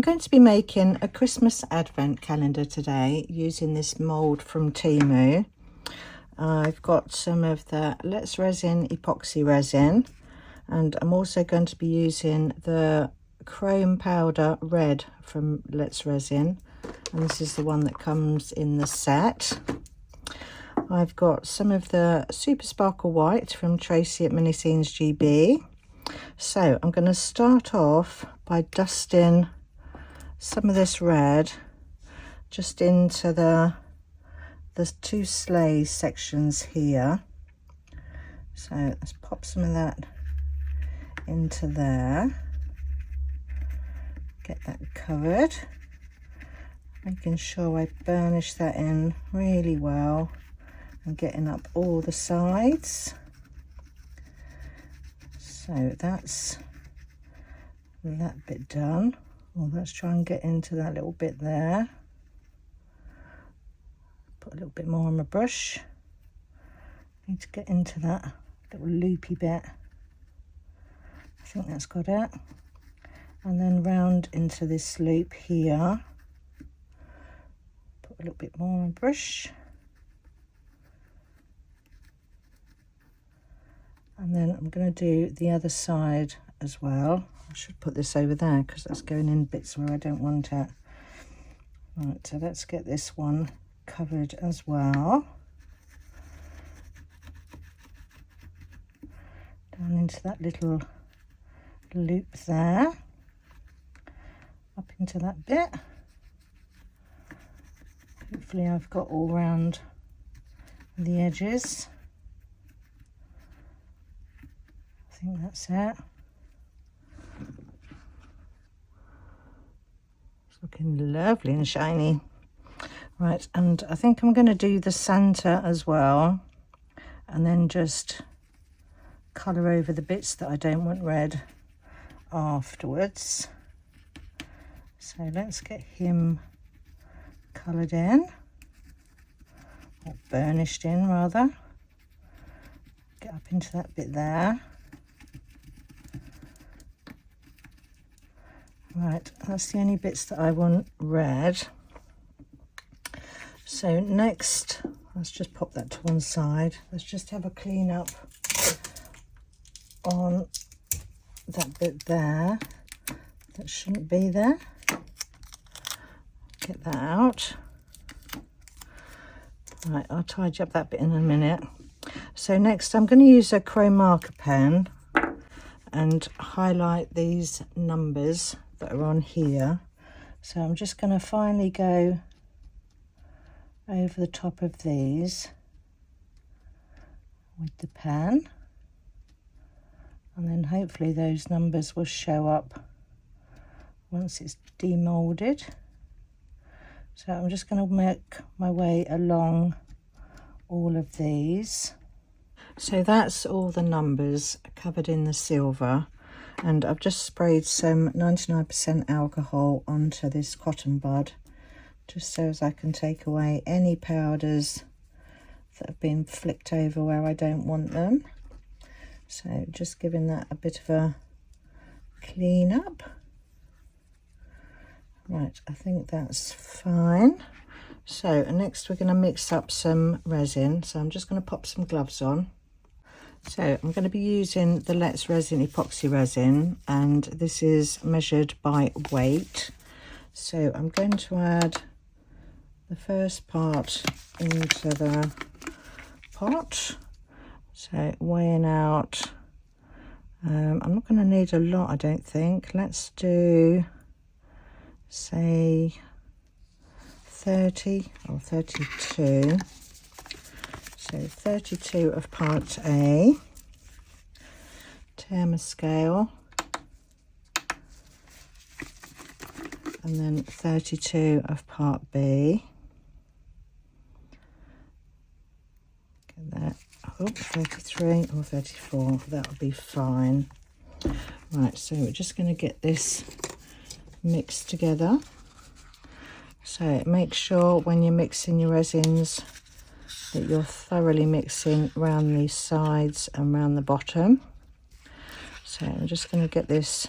I'm going to be making a Christmas advent calendar today using this mould from Temu. I've got some of the Resin epoxy resin, and I'm also going to be using the chrome powder red from Resin, and this is the one that comes in the set. I've got some of the super sparkle white from Tracey at miniscenesGB. So I'm going to start off by dusting some of this red just into the two sleigh sections here. So let's pop some of that into there, get that covered, making sure I burnish that in really well and getting up all the sides. So that's that bit done. Well, let's try and get into that little bit there. Put a little bit more on my brush. Need to get into that little loopy bit. I think that's got it. And then round into this loop here. Put a little bit more on my brush. And then I'm going to do the other side as well. I should put this over there because that's going in bits where I don't want it. Right, so let's get this one covered as well. Down into that little loop there. Up into that bit. Hopefully I've got all round the edges. I think that's it. Looking lovely and shiny. Right, and I think I'm going to do the Santa as well, and then just colour over the bits that I don't want red afterwards. So let's get him coloured in, or burnished in rather. Get up into that bit there. Right, that's the only bits that I want red. So next, let's just pop that to one side. Let's just have a clean up on that bit there. That shouldn't be there. Get that out. Right, I'll tidy up that bit in a minute. So next I'm going to use a chrome marker pen and highlight these numbers that are on here. So I'm just going to finally go over the top of these with the pen, and then hopefully those numbers will show up once it's demoulded. So I'm just going to make my way along all of these. So that's all the numbers covered in the silver, and I've just sprayed some 99% alcohol onto this cotton bud, just so as I can take away any powders that have been flicked over where I don't want them. So just giving that a bit of a clean up. Right, I think that's fine. So next we're going to mix up some resin. So I'm just going to pop some gloves on. So I'm going to be using the Resin epoxy resin, and this is measured by weight. So I'm going to add the first part into the pot. So weighing out, I'm not going to need a lot, I don't think. Let's do, say, 30 or 32. So 32 of part A. Turn my scale, and then 32 of part B. Get that. Oh, 33 or 34, that'll be fine. Right, so we're just going to get this mixed together. So make sure when you're mixing your resins that you're thoroughly mixing around these sides and around the bottom. So I'm just going to get this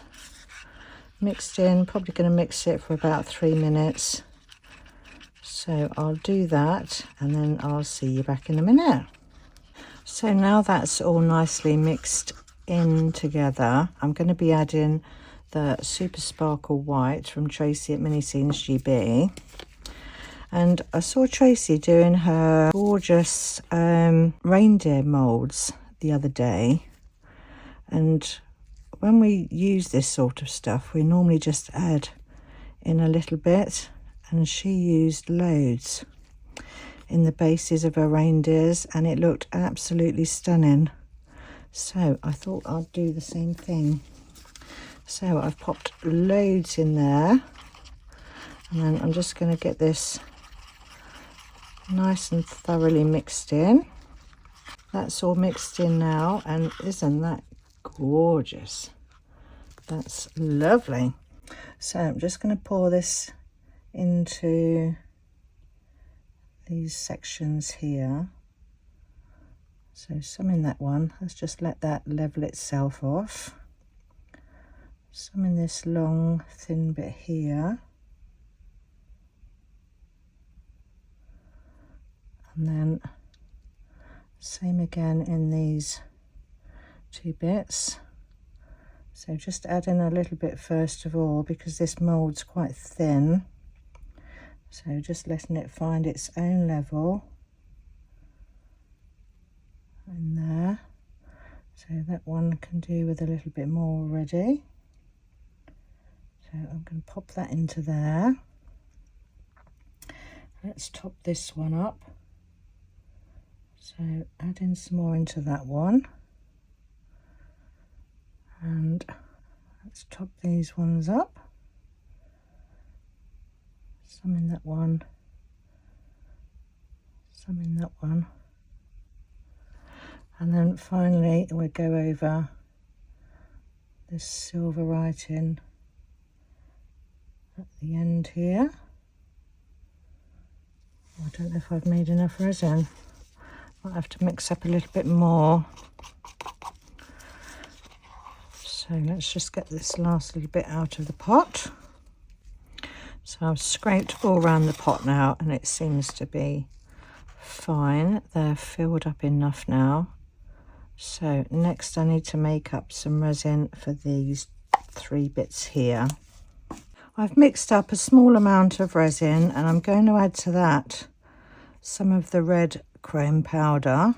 mixed in. Probably going to mix it for about 3 minutes. So I'll do that and then I'll see you back in a minute. So now that's all nicely mixed in together, I'm going to be adding the Super Sparkle White from Tracy at miniscenesGB. And I saw Tracy doing her gorgeous reindeer moulds the other day. And when we use this sort of stuff, we normally just add in a little bit. And she used loads in the bases of her reindeers, and it looked absolutely stunning. So I thought I'd do the same thing. So I've popped loads in there, and then I'm just going to get this nice and thoroughly mixed in. That's all mixed in now, and isn't that gorgeous? That's lovely. So I'm just going to pour this into these sections here. So some in that one, let's just let that level itself off. Some in this long thin bit here. And then same again in these 2 bits. So just add in a little bit first of all, because this mould's quite thin. So just letting it find its own level in there. So that one can do with a little bit more already. So I'm going to pop that into there. Let's top this one up. So add in some more into that one. And let's top these ones up. Some in that one, some in that one. And then finally we'll go over this silver writing at the end here. I don't know if I've made enough resin. Might have to mix up a little bit more. So let's just get this last little bit out of the pot. So I've scraped all around the pot now, and it seems to be fine. They're filled up enough now. So next I need to make up some resin for these 3 bits here. I've mixed up a small amount of resin, and I'm going to add to that some of the red chrome powder.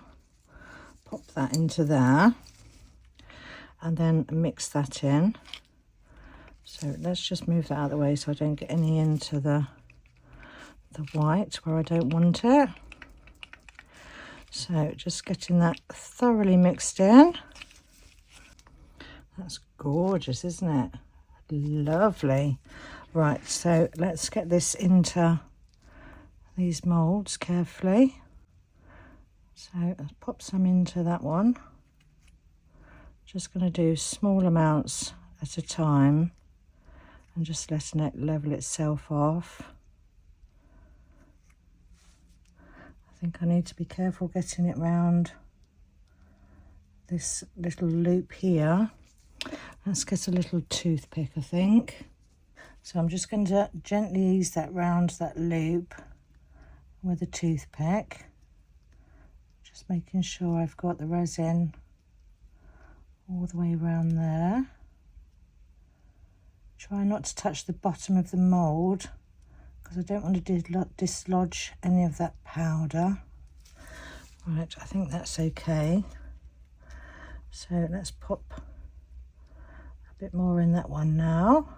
Pop that into there and then mix that in. So let's just move that out of the way so I don't get any into the white where I don't want it. So just getting that thoroughly mixed in. That's gorgeous, isn't it? Lovely. Right, so let's get this into these moulds carefully. So let's pop some into that one. Just going to do small amounts at a time and just letting it level itself off. I think I need to be careful getting it round this little loop here. Let's get a little toothpick, I think. So I'm just going to gently ease that round that loop with a toothpick. Just making sure I've got the resin all the way around there. Try not to touch the bottom of the mould because I don't want to dislodge any of that powder. Right, I think that's okay. So let's pop a bit more in that one now.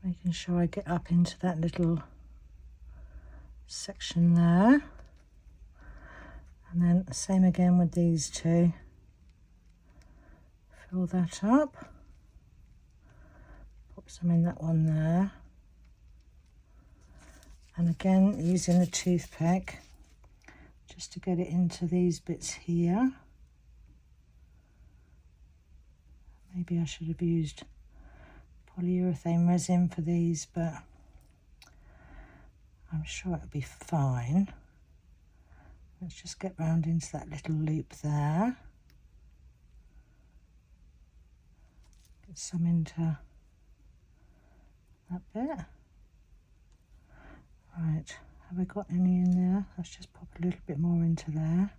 Making sure I get up into that little section there. And then same again with these 2. Fill that up. Pop some in that one there. And again, using a toothpick just to get it into these bits here. Maybe I should have used polyurethane resin for these, but I'm sure it'll be fine. Let's just get round into that little loop there. Get some into that bit. Right, have I got any in there? Let's just pop a little bit more into there.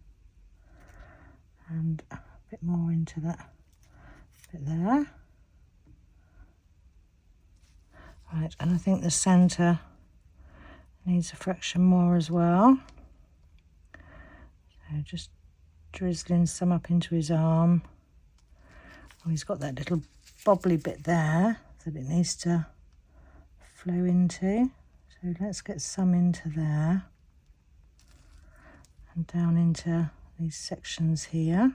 And a bit more into that bit there. Right, and I think the centre needs a fraction more as well. So just drizzling some up into his arm. Oh, he's got that little bobbly bit there that it needs to flow into. So let's get some into there and down into these sections here,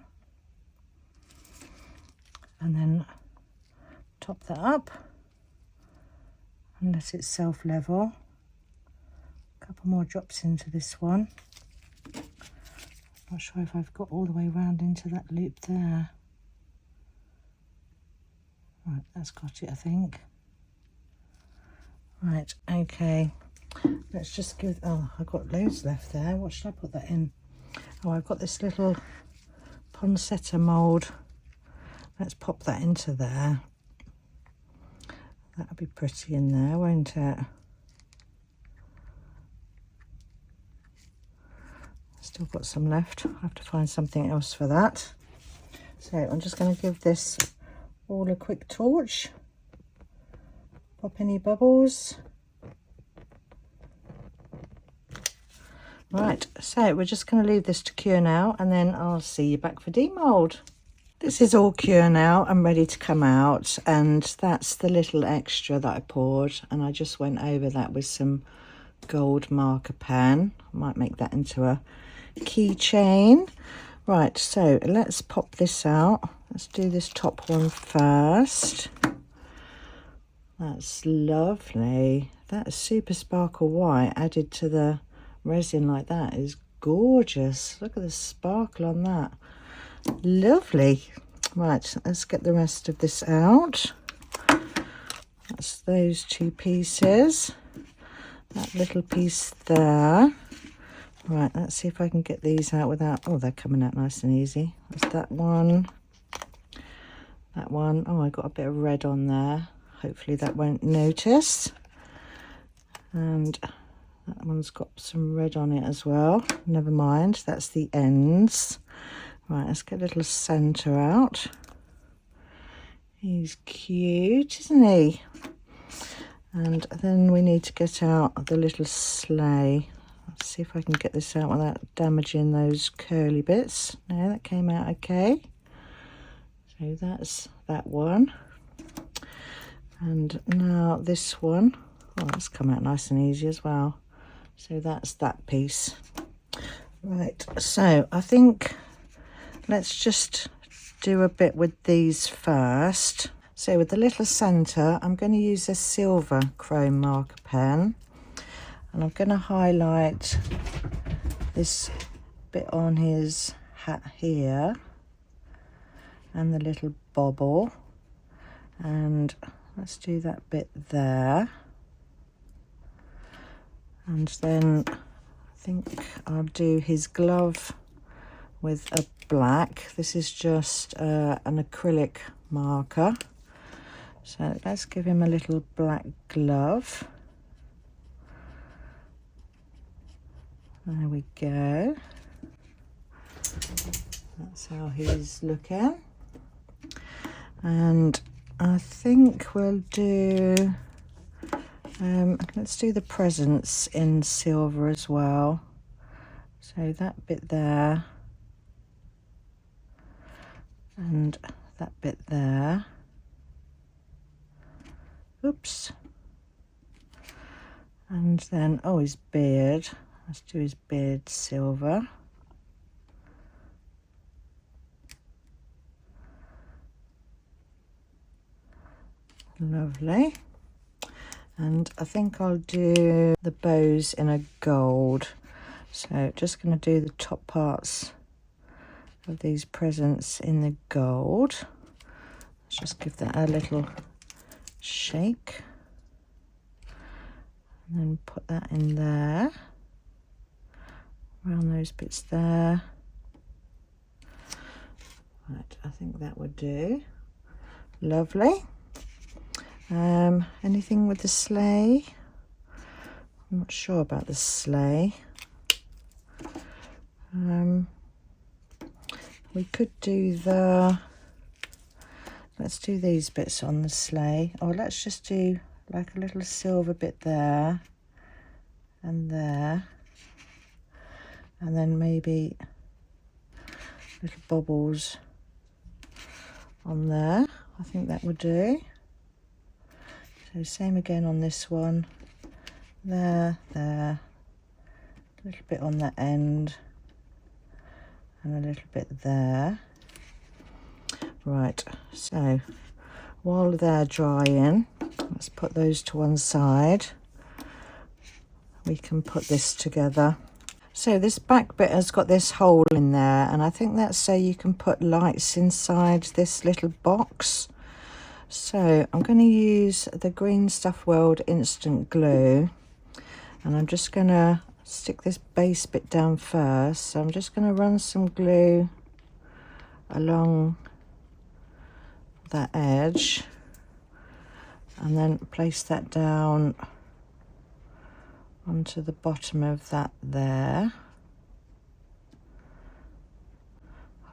and then top that up and let it self-level. A couple more drops into this one. Not sure if I've got all the way around into that loop there. Right, that's got it, I think. Right, okay. Let's just give, oh, I've got loads left there. What should I put that in? Oh, I've got this little poinsettia mould. Let's pop that into there. That'll be pretty in there, won't it? Still got some left. I have to find something else for that. So I'm just going to give this all a quick torch. Pop any bubbles. Right, so we're just going to leave this to cure now, and then I'll see you back for demould. This is all cure now and ready to come out, and that's the little extra that I poured, and I just went over that with some gold marker pen. I might make that into a keychain. Right, so let's pop this out. Let's do this top one first. That's lovely. That super sparkle white added to the resin like that is gorgeous. Look at the sparkle on that. Lovely. Right, let's get the rest of this out. That's those two pieces. That little piece there. Right, let's see if I can get these out without... Oh, they're coming out nice and easy. That's that one. That one. Oh, I got a bit of red on there. Hopefully that won't notice. And that one's got some red on it as well. Never mind, that's the ends. Right, let's get a little centre out. He's cute, isn't he? And then we need to get out the little sleigh. Let's see if I can get this out without damaging those curly bits. No, that came out okay. So that's that one. And now this one. Oh, that's come out nice and easy as well. So that's that piece. Right, so I think let's just do a bit with these first. So with the little centre, I'm going to use a silver chrome marker pen, and I'm going to highlight this bit on his hat here and the little bobble, and let's do that bit there. And then I think I'll do his glove with a black. This is just an acrylic marker. So let's give him a little black glove. There we go. That's how he's looking. And I think we'll do, let's do the presents in silver as well. So that bit there. And that bit there. Oops. And then, oh, his beard. Let's do his beard silver. Lovely. And I think I'll do the bows in a gold. So just going to do the top parts of these presents in the gold. Let's just give that a little shake. And then put that in there. Around those bits there. Right, I think that would do. Lovely. Anything with the sleigh? I'm not sure about the sleigh. We could do let's do these bits on the sleigh. Or let's just do like a little silver bit there and there. And then maybe little bubbles on there. I think that would do. So same again on this one. There, a little bit on that end. And a little bit there. Right, so while they're drying, let's put those to one side. We can put this together. So this back bit has got this hole in there, and I think that's so you can put lights inside this little box. So I'm going to use the Green Stuff World instant glue, and I'm just going to stick this base bit down first. So I'm just going to run some glue along that edge and then place that down onto the bottom of that there.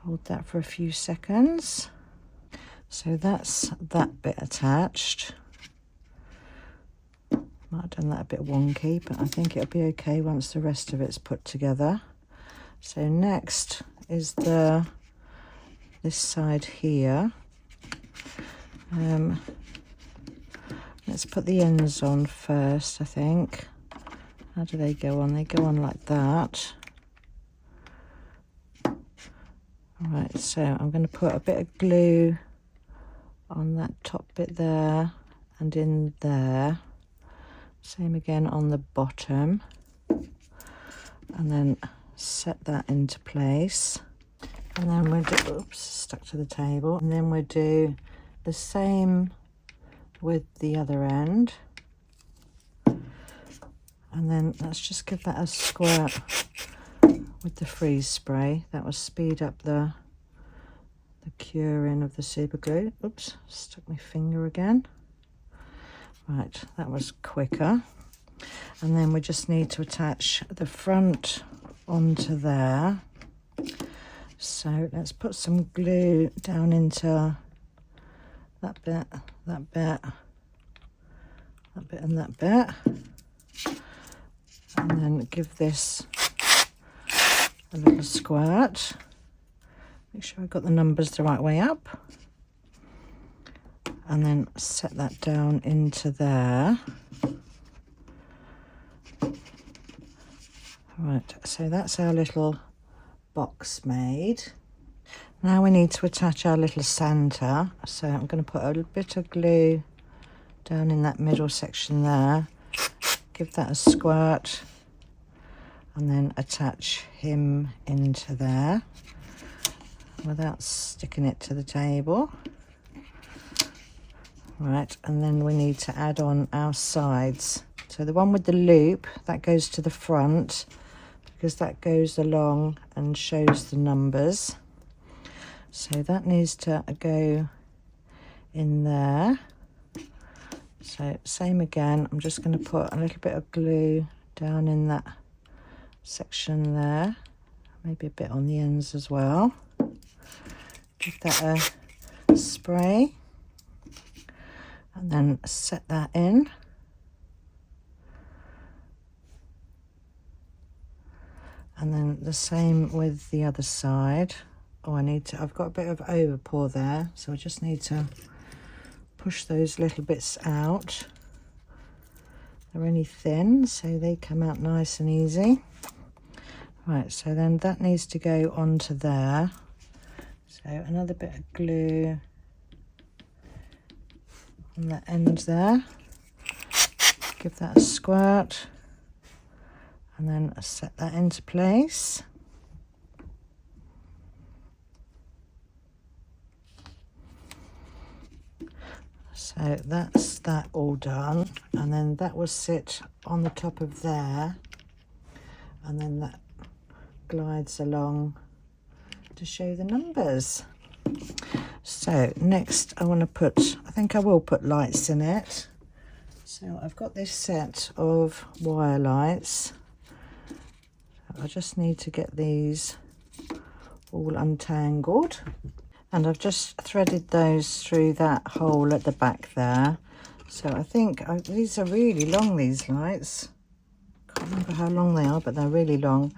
Hold that for a few seconds. So that's that bit attached. Might have done that a bit wonky, but I think it'll be okay once the rest of it's put together. So next is this side here. Let's put the ends on first, I think. How do they go on? They go on like that. Alright, so I'm going to put a bit of glue on that top bit there and in there. Same again on the bottom. And then set that into place. And then we'll do, oops, stuck to the table. And then we'll do the same with the other end. And then let's just give that a squirt with the freeze spray. That will speed up the curing of the super glue. Oops, stuck my finger again. Right, that was quicker. And then we just need to attach the front onto there. So let's put some glue down into that bit, that bit, that bit and that bit. And then give this a little squirt. Make sure I've got the numbers the right way up. And then set that down into there. Right, so that's our little box made. Now we need to attach our little Santa. So I'm going to put a bit of glue down in that middle section there. Give that a squirt and then attach him into there without sticking it to the table. Right, and then we need to add on our sides. So the one with the loop, that goes to the front because that goes along and shows the numbers. So that needs to go in there. So same again, I'm just going to put a little bit of glue down in that section there, maybe a bit on the ends as well. Give that a spray and then set that in. And then the same with the other side. Oh, I've got a bit of overpour there, so I just need to push those little bits out. They're only thin, so they come out nice and easy. Right, so then that needs to go onto there. So another bit of glue on the end there. Give that a squirt and then set that into place. So that's that all done, and then that will sit on the top of there, and then that glides along to show the numbers. So next I want to put, I think I will put lights in it. So I've got this set of wire lights. I just need to get these all untangled. And I've just threaded those through that hole at the back there. So I think these are really long, these lights. Can't remember how long they are, but they're really long.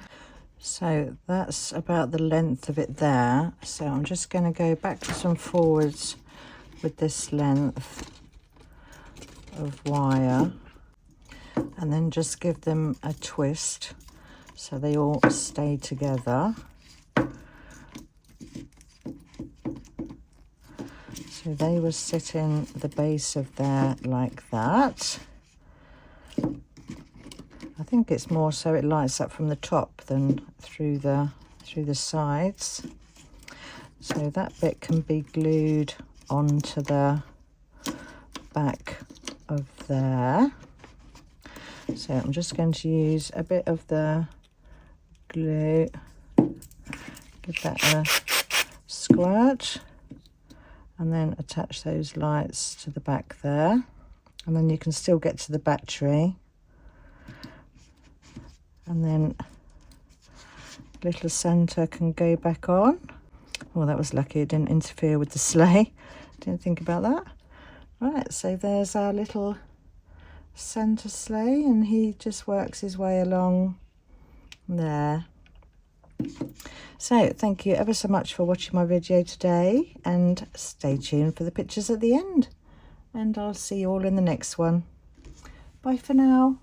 So that's about the length of it there. So I'm just going to go backwards and forwards with this length of wire, and then just give them a twist so they all stay together. So they will sit in the base of there like that. I think it's more so it lights up from the top than through the sides. So that bit can be glued onto the back of there. So I'm just going to use a bit of the glue, give that a squirt, and then attach those lights to the back there. And then you can still get to the battery. And then little centre can go back on. Well, that was lucky it didn't interfere with the sleigh. Didn't think about that. Right, so there's our little centre sleigh, and he just works his way along there. So thank you ever so much for watching my video today, and stay tuned for the pictures at the end. And I'll see you all in the next one. Bye for now.